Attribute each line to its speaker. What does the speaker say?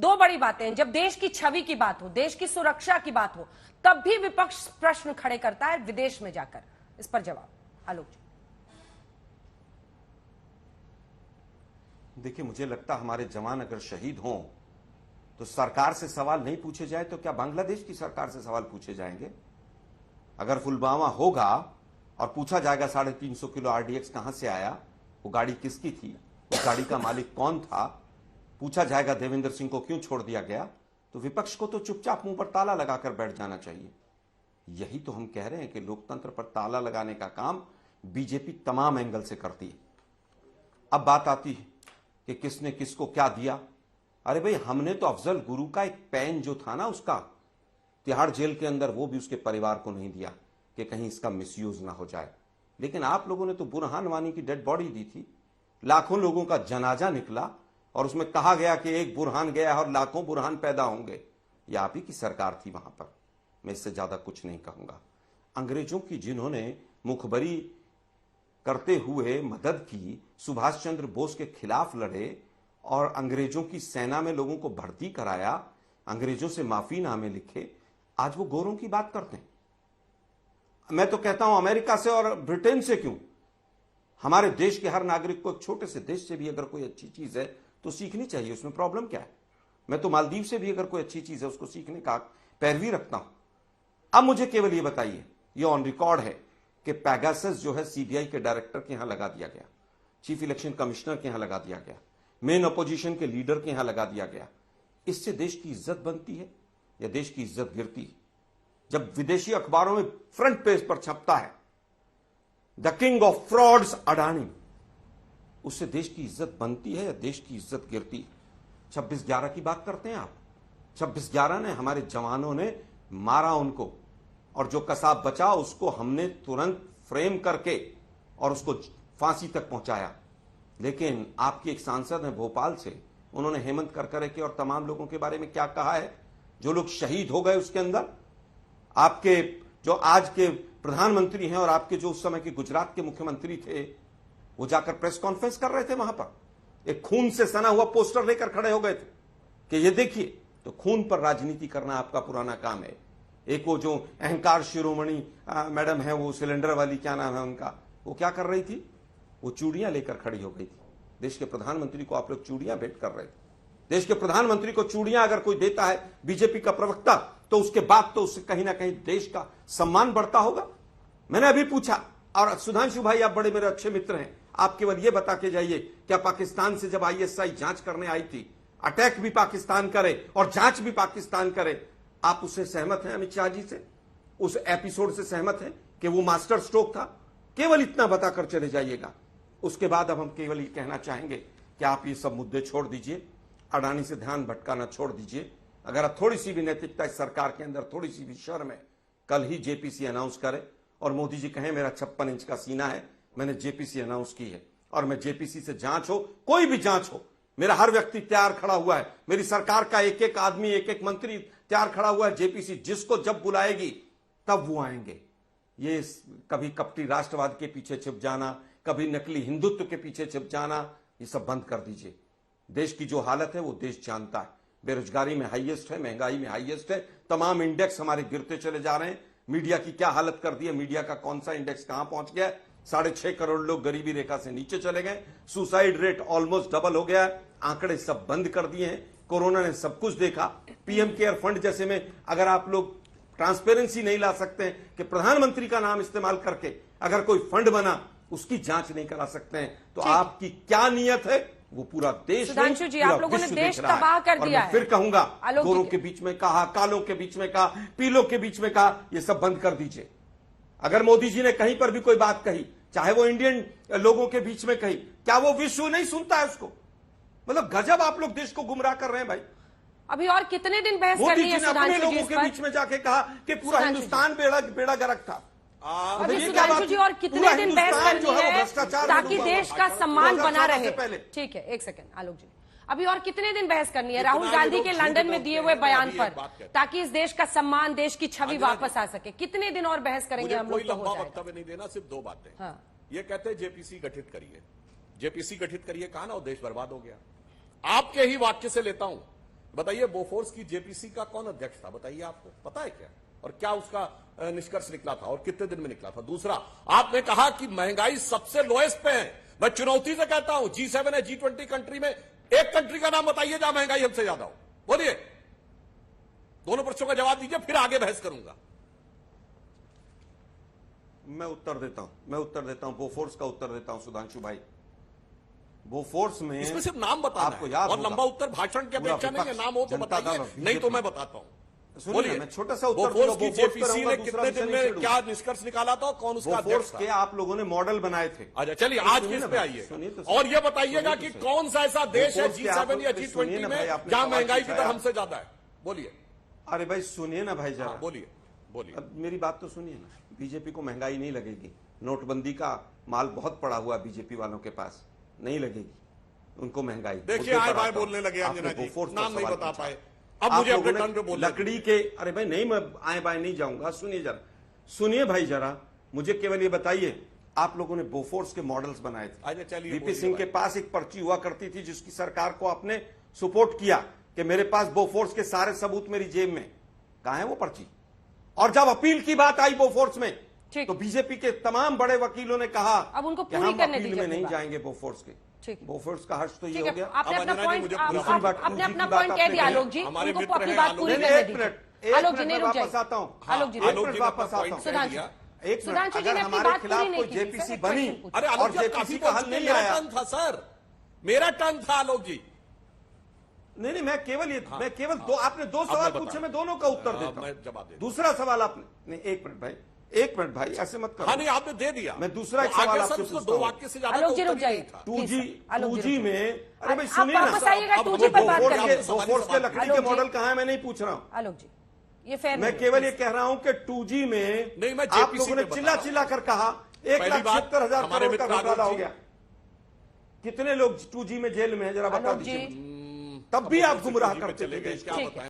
Speaker 1: दो बड़ी बातें हैं। जब देश की छवि की बात हो, देश की सुरक्षा की बात हो, तब भी विपक्ष प्रश्न खड़े करता है विदेश में जाकर। इस पर जवाब आलोक जी।
Speaker 2: देखिए, मुझे लगता हमारे जवान अगर शहीद हों तो सरकार से सवाल नहीं पूछे जाए तो क्या बांग्लादेश की सरकार से सवाल पूछे जाएंगे? अगर पुलवामा होगा और पूछा जाएगा 350 किलो आरडीएक्स कहां से आया, वो गाड़ी किसकी थी, उस गाड़ी का मालिक कौन था, पूछा जाएगा देवेंद्र सिंह को क्यों छोड़ दिया गया, तो विपक्ष को तो चुपचाप मुंह पर ताला लगाकर बैठ जाना चाहिए। यही तो हम कह रहे हैं कि लोकतंत्र पर ताला लगाने का काम बीजेपी तमाम एंगल से करती है। अब बात आती है कि किसने किसको क्या दिया। अरे भाई, हमने तो अफजल गुरु का एक पेन जो था ना, उसका तिहाड़ जेल के अंदर, वो भी उसके परिवार को नहीं दिया कि कहीं इसका मिसयूज ना हो जाए। लेकिन आप लोगों ने तो बुरहान वानी की डेड बॉडी दी थी, लाखों लोगों का जनाजा निकला और उसमें कहा गया कि एक बुरहान गया और लाखों बुरहान पैदा होंगे। यह आप ही की सरकार थी वहां पर, मैं इससे ज्यादा कुछ नहीं कहूंगा। अंग्रेजों की जिन्होंने मुखबरी करते हुए मदद की, सुभाष चंद्र बोस के खिलाफ लड़े और अंग्रेजों की सेना में लोगों को भर्ती कराया, अंग्रेजों से माफीनामे लिखे, आज वो गोरों की बात करते हैं। मैं तो कहता हूं अमेरिका से और ब्रिटेन से क्यों, हमारे देश के हर नागरिक को एक छोटे से देश से भी अगर कोई अच्छी चीज है तो सीखनी चाहिए, उसमें प्रॉब्लम क्या है। मैं तो मालदीव से भी अगर कोई अच्छी चीज है उसको सीखने का पैरवी रखता हूं। अब मुझे केवल ये बताइए, ये ऑन रिकॉर्ड है कि पैगासस जो है सीबीआई के डायरेक्टर के यहां लगा दिया गया, चीफ इलेक्शन कमिश्नर के यहां लगा दिया गया, मेन अपोजिशन के लीडर के यहां लगा दिया गया। इससे देश की इज्जत बनती है या देश की इज्जत गिरती है? जब विदेशी अखबारों में फ्रंट पेज पर छपता है the king of frauds Adani, उससे देश की इज्जत बनती है या देश की इज्जत गिरती है? 26/11 की बात करते हैं आप। 26/11 ने हमारे जवानों ने मारा उनको, और जो कसाब बचा उसको हमने तुरंत फ्रेम करके और उसको फांसी तक पहुंचाया। लेकिन आपकी एक सांसद है भोपाल से, उन्होंने हेमंत करकरे के और तमाम लोगों के बारे में क्या कहा है, जो लोग शहीद हो गए उसके अंदर। आपके जो आज के प्रधानमंत्री हैं और आपके जो उस समय के गुजरात के मुख्यमंत्री थे, वो जाकर प्रेस कॉन्फ्रेंस कर रहे थे वहां पर, एक खून से सना हुआ पोस्टर लेकर खड़े हो गए थे कि ये देखिए। तो खून पर राजनीति करना आपका पुराना काम है। एक वो जो अहंकार शिरोमणि मैडम है, वो सिलेंडर वाली, क्या नाम है उनका, वो क्या कर रही थी, वो चूड़ियां लेकर खड़ी हो गई थी। देश के प्रधानमंत्री को आप लोग चूड़ियां भेंट कर रहे थे। देश के प्रधानमंत्री को चूड़ियां अगर कोई देता है बीजेपी का प्रवक्ता, तो उसके बाद तो उससे कहीं ना कहीं देश का सम्मान बढ़ता होगा। मैंने अभी पूछा, और सुधांशु भाई आप बड़े मेरे अच्छे मित्र हैं, आप केवल ये बता के जाइए, क्या पाकिस्तान से जब आईएसआई जांच करने आई थी, अटैक भी पाकिस्तान करे और जांच भी पाकिस्तान करे, आप उससे सहमत हैं? अमित शाह जी से उस एपिसोड से सहमत हैं कि वो मास्टर स्ट्रोक था? केवल इतना बताकर चले जाइएगा। उसके बाद अब हम केवल ये कहना चाहेंगे कि आप ये सब मुद्दे छोड़ दीजिए, अडानी से ध्यान भटकाना छोड़ दीजिए। अगर आप थोड़ी सी भी नैतिकता इस सरकार के अंदर, थोड़ी सी भी शर्म है, कल ही जेपीसी अनाउंस करे और मोदी जी कहें मेरा 56 इंच का सीना है, मैंने जेपीसी अनाउंस की है और मैं जेपीसी से जांच हो, कोई भी जांच हो, मेरा हर व्यक्ति तैयार खड़ा हुआ है, मेरी सरकार का एक एक आदमी, एक एक मंत्री तैयार खड़ा हुआ है। जेपीसी जिसको जब बुलाएगी तब वो आएंगे। ये कभी कपटी राष्ट्रवाद के पीछे छिप जाना, कभी नकली हिंदुत्व के पीछे छिप जाना, ये सब बंद कर दीजिए। देश की जो हालत है वो देश जानता है। बेरोजगारी में हाईएस्ट है, महंगाई में हाईएस्ट है, तमाम इंडेक्स हमारे गिरते चले जा रहे हैं। मीडिया की क्या हालत कर दी है, मीडिया का कौन सा इंडेक्स कहां पहुंच गया है, 6.5 करोड़ लोग गरीबी रेखा से नीचे चले गए, सुसाइड रेट ऑलमोस्ट डबल हो गया है, आंकड़े सब बंद कर दिए हैं। कोरोना ने सब कुछ देखा। पीएम केयर फंड जैसे में अगर आप लोग ट्रांसपेरेंसी नहीं ला सकते हैं कि प्रधानमंत्री का नाम इस्तेमाल करके अगर कोई फंड बना उसकी जांच नहीं करा सकते हैं, तो आपकी क्या नीयत है वो पूरा देश,
Speaker 1: सुधांशु जी, आप लोगों ने देश तबाह कर दिया है।
Speaker 2: फिर कहूंगा, गोरों के बीच में कहा, कालों के बीच में कहा, पीलों के बीच में कहा, ये सब बंद कर दीजिए। अगर मोदी जी ने कहीं पर भी कोई बात कही, चाहे वो इंडियन लोगों के बीच में कही, क्या वो विश्व नहीं सुनता है उसको? मतलब गजब आप लोग देश को गुमराह कर रहे हैं भाई।
Speaker 1: अभी और कितने दिन बहस करनी है
Speaker 2: सुधांशु जी? लोगों के बीच में जाके कहा कि पूरा हिंदुस्तान बेड़ा गर्क था।
Speaker 1: अभी सुधांशु जी और कितने दिन बहस करनी है ताकि देश का सम्मान बना रहे? ठीक है, एक सेकंड आलोक जी, अभी और कितने दिन बहस करनी है राहुल गांधी के लंदन में दिए हुए बयान पर, ताकि इस देश का सम्मान, देश की छवि वापस आ सके? कितने दिन और बहस करेंगे हम लोग?
Speaker 3: कोई लंबा वक्तव्य नहीं देना, सिर्फ 2 बातें। हाँ। ये कहते हैं जेपीसी गठित करिए, जेपीसी गठित करिए, कहा ना, वो देश बर्बाद हो गया। आपके ही वाक्य से लेता हूं, बताइए बोफोर्स की जेपीसी का कौन अध्यक्ष था, बताइए आपको पता है क्या, और क्या उसका निष्कर्ष निकला था और कितने दिन में निकला था। दूसरा, आपने कहा कि महंगाई सबसे लोएस्ट पे है। मैं चुनौती से कहता हूं, G7 है, G20 कंट्री में एक कंट्री का नाम बताइए जहां महंगाई हमसे ज्यादा हो, बोलिए। दोनों प्रश्नों का जवाब दीजिए, फिर आगे बहस करूंगा।
Speaker 2: मैं उत्तर देता हूं, बोफोर्स का उत्तर देता हूं सुधांशु भाई। बोफोर्स में
Speaker 3: इसमें सिर्फ नाम बताना
Speaker 2: आपको
Speaker 3: है
Speaker 2: याद
Speaker 3: और
Speaker 2: होगा,
Speaker 3: लंबा उत्तर भाषण की अपेक्षा नहीं है, नाम हो तो बताइए, नहीं तो मैं बताता हूं।
Speaker 2: सुनिए, मैं छोटा सा उत्तर
Speaker 3: बोफोर्स की
Speaker 2: दूंगा,
Speaker 3: जेपीसी ने
Speaker 2: दूसरा
Speaker 3: कितने
Speaker 2: विषय
Speaker 3: दिन
Speaker 2: नहीं
Speaker 3: में
Speaker 2: छेड़ूंगा।
Speaker 3: क्या निष्कर्ष निकाला था और कौन उसका
Speaker 2: बोफोर्स
Speaker 3: अध्यक्ष
Speaker 2: के
Speaker 3: था?
Speaker 2: आप लोगों ने मॉडल बनाए थे।
Speaker 3: अच्छा चलिए, आज की इस पे आइए
Speaker 2: सुनिए
Speaker 3: और ये बताइएगा कि कौन सा ऐसा देश है G7 या G20 में जहां महंगाई की दर हमसे ज्यादा है, बोलिए।
Speaker 2: अरे भाई सुनिए ना भाई जरा,
Speaker 3: बोलिए बोलिए।
Speaker 2: अब मेरी बात तो सुनिए ना। बीजेपी को महंगाई नहीं लगेगी, नोटबंदी का माल बहुत पड़ा हुआ बीजेपी वालों के पास, नहीं लगेगी उनको महंगाई।
Speaker 3: देखिए आए बाय बोलने लगे अंजना जी, नाम नहीं बता पाए, अब मुझे अपने टर्न पे बोलने
Speaker 2: लकड़ी के। अरे भाई नहीं, मैं आए बाय नहीं जाऊंगा, सुनिए जरा, सुनिए भाई जरा, मुझे केवल ये बताइए, आप लोगों ने बोफोर्स के मॉडल्स बनाए थे।
Speaker 3: चलिए,
Speaker 2: वीपी सिंह के पास एक पर्ची हुआ करती थी जिसकी सरकार को आपने सपोर्ट किया कि मेरे पास बोफोर्स के सारे सबूत मेरी जेब में। कहां है वो पर्ची? और जब अपील की बात आई बोफोर्स में तो बीजेपी के तमाम बड़े वकीलों ने कहा
Speaker 1: अब उनको
Speaker 2: कि
Speaker 1: पूरी
Speaker 2: हम
Speaker 1: करने
Speaker 2: अपील
Speaker 1: दीजिए
Speaker 2: में नहीं
Speaker 1: अपनी
Speaker 2: जाएंगे बोफोर्स के। बोफोर्स का हर्ष तो ये
Speaker 1: ठीक
Speaker 2: हो
Speaker 1: है,
Speaker 2: गया।
Speaker 1: आपने अपना
Speaker 3: अंजना जी,
Speaker 1: पॉइंट
Speaker 3: मुझे
Speaker 1: आपने
Speaker 2: पूरा
Speaker 1: अपना
Speaker 2: बात
Speaker 1: पॉइंट कह दिया
Speaker 2: आपने
Speaker 1: आलोक जी,
Speaker 3: हमारे
Speaker 1: उनको
Speaker 3: मित्र
Speaker 1: अपनी
Speaker 3: हैं
Speaker 1: बात
Speaker 3: आलोक
Speaker 1: पूरी
Speaker 3: जी।
Speaker 1: करने
Speaker 2: एक
Speaker 1: दीजिए।
Speaker 2: मिनट
Speaker 1: आलोक जी नहीं रुक
Speaker 2: वापस आता हूं।
Speaker 1: आलोक जी
Speaker 2: एक मिनट वापस आता हूं।
Speaker 1: सुधांशु
Speaker 2: एक मिनट,
Speaker 1: सुधांशु जी
Speaker 2: अगर
Speaker 1: ने अपनी
Speaker 2: हमारे
Speaker 1: बात
Speaker 2: खिलाफ
Speaker 1: पूरी नहीं
Speaker 2: कोई
Speaker 1: की।
Speaker 2: जेपीसी
Speaker 1: सर,
Speaker 2: बनी
Speaker 1: एक क्वेश्चन
Speaker 3: अरे
Speaker 2: और
Speaker 3: आलोक जी,
Speaker 2: जेपीसी
Speaker 3: काफी
Speaker 2: का हल नहीं
Speaker 3: मेरा
Speaker 2: आया।
Speaker 3: टर्न था सर, मेरा टर्न था आलोक जी।
Speaker 2: नहीं, मैं केवल दो, आपने दो सवाल पूछे, मैं दोनों का उत्तर देता
Speaker 3: मैं
Speaker 2: हूं।
Speaker 3: जवाब देता
Speaker 2: दूसरा सवाल आपने नहीं, एक मिनट भाई ऐसे मत करो।
Speaker 3: हाँ नहीं, आपने दे दिया।
Speaker 2: मैं दूसरा एक
Speaker 3: तो आगे
Speaker 2: सवाल
Speaker 3: सर
Speaker 2: आपसे
Speaker 3: उसको
Speaker 2: पूछता
Speaker 3: दो
Speaker 2: हूं।
Speaker 3: वाक्य से ज्यादा
Speaker 1: आलोक जी
Speaker 3: का
Speaker 1: रुक
Speaker 3: उत्तर ही
Speaker 1: जाइए
Speaker 3: नहीं था।
Speaker 2: 2G में, अरे भाई
Speaker 1: आप
Speaker 2: सुनिए ना,
Speaker 1: वापस आइएगा,
Speaker 3: अब
Speaker 1: 2G पर बात
Speaker 3: बोफोर्स
Speaker 1: करेंगे।
Speaker 2: बोफोर्स के लकड़ी
Speaker 1: आलोक
Speaker 2: के
Speaker 1: जी।
Speaker 2: मॉडल कहां है मैं नहीं पूछ रहा हूं।
Speaker 1: आलोक जी, ये फेयर
Speaker 2: मैं केवल ये कह रहा हूं कि 2G में
Speaker 3: नहीं, मैं
Speaker 2: आप
Speaker 3: JPC
Speaker 2: लोगों ने
Speaker 3: पे बता
Speaker 2: चिल्ला
Speaker 3: रहा हूं।
Speaker 2: चिल्ला कर कहा
Speaker 3: पहली बात,
Speaker 2: 1,76,000
Speaker 3: हमारे
Speaker 2: करोड़ का
Speaker 3: मित्र
Speaker 2: घोटाला
Speaker 3: आलोक
Speaker 2: हो
Speaker 3: जी।
Speaker 2: गया। कितने लोग 2G में जेल में है जरा बता
Speaker 1: आलोक
Speaker 2: दीजिए।
Speaker 1: जी
Speaker 2: तब भी आप गुमराह
Speaker 3: अब
Speaker 2: करते
Speaker 3: चले
Speaker 2: थे
Speaker 3: गए,
Speaker 2: देश
Speaker 3: क्या
Speaker 2: को।
Speaker 1: ठीक है।
Speaker 3: बताएं।